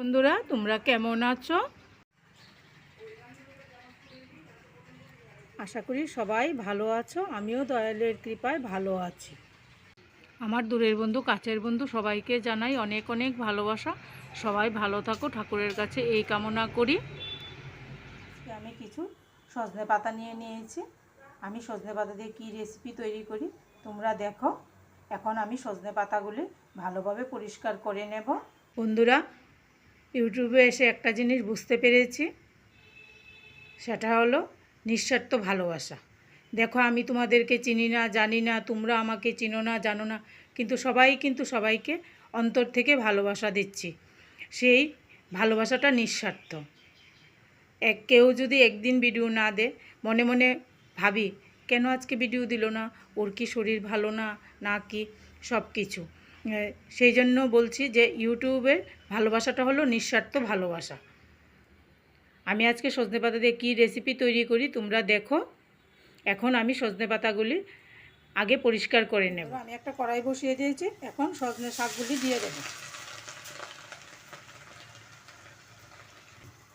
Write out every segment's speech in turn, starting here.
বন্ধুরা তোমরা কেমন আছো? আশা করি সবাই ভালো আছো। আমিও দয়ালের কৃপায় ভালো আছি। আমার দূরের বন্ধু কাছের বন্ধু সবাইকে জানাই অনেক অনেক ভালোবাসা। সবাই ভালো থাকো, ঠাকুরের কাছে এই কামনা করি। আমি কিছু সজনে পাতা নিয়ে নিয়েছি। আমি সজনে পাতা দিয়ে কী রেসিপি তৈরি করি তোমরা দেখো। এখন আমি সজনে পাতাগুলি ভালোভাবে পরিষ্কার করে নেব। বন্ধুরা, ইউটিউবে এসে একটা জিনিস বুঝতে পেরেছি, সেটা হলো নিঃস্বার্থ ভালোবাসা। দেখো, আমি তোমাদেরকে চিনি না, জানি না, তোমরা আমাকে চিনো না, জানো না, কিন্তু সবাইকে অন্তর থেকে ভালোবাসা দিচ্ছি। সেই ভালোবাসাটা নিঃস্বার্থ। কেউ যদি একদিন ভিডিও না দেয়, মনে মনে ভাবি কেন আজকে ভিডিও দিল না, ওর কি শরীর ভালো না, না কি সব কিছু। সেই জন্য বলছি যে ইউটিউবের ভালোবাসাটা হলো নিঃস্বার্থ ভালোবাসা। আমি আজকে সজনে পাতা দিয়ে কী রেসিপি তৈরি করি তোমরা দেখো। এখন আমি সজনে পাতাগুলি আগে পরিষ্কার করে নেব। আমি একটা কড়াই বসিয়ে দিয়েছি, এখন সজনে শাকগুলি দিয়ে দেব।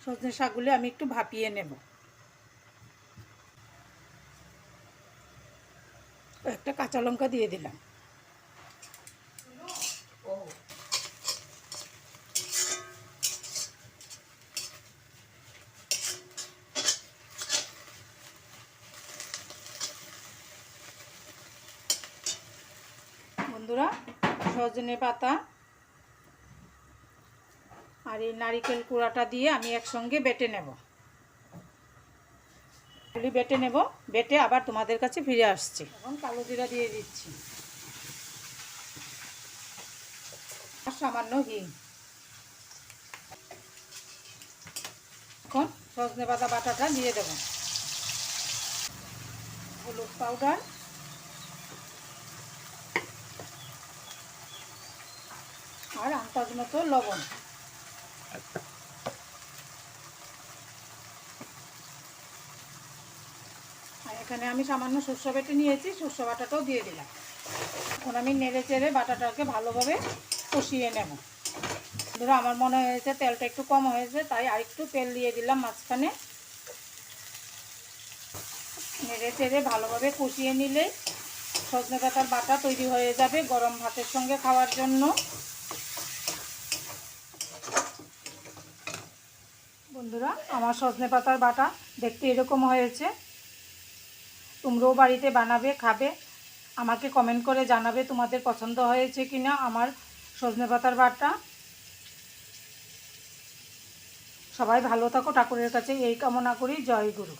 সজনে শাকগুলি আমি একটু ভাপিয়ে নেব। একটা কাঁচা লঙ্কা দিয়ে দিলাম। বন্ধুরা, সজনে পাতা আর এই নারিকেল কুড়াটা দিয়ে আমি একসঙ্গে বেটে নেব। বেটে নেব, বেটে আবার তোমাদের কাছে ফিরে আসছি। এখন কালো জিরা দিয়ে দিচ্ছি, আর সামান্য হিং। এখন সজনে পাতা বাটাটা দিয়ে দেব। হলুদ পাউডার, আর আন্দাজ মতো লবণ। আর এখানে আমি সামান্য সরষে বেটে নিয়েছি, সরষে বাটাটাও দিয়ে দিলাম। এখন আমি নেড়ে চেড়ে বাটাটাকে ভালোভাবে কষিয়ে নেব। ধরো আমার মনে হয়েছে তেলটা একটু কম হয়েছে, তাই আরেকটু তেল দিয়ে দিলাম মাঝখানে। নেড়ে চেড়ে ভালোভাবে কষিয়ে নিলে সজনে পাতার বাটা তৈরি হয়ে যাবে গরম ভাতের সঙ্গে খাওয়ার জন্য। বন্ধুরা, আমার সজনে পাতার বাটা দেখতে এরকম হয়েছে। তোমরাও বাড়িতে বানাবে, খাবে, আমাকে কমেন্ট করে জানাবে তোমাদের পছন্দ হয়েছে কিনা আমার সজনে পাতার বাটা। সবাই ভালো থাকো, ঠাকুরের কাছে এই কামনা করি। জয় গুরু।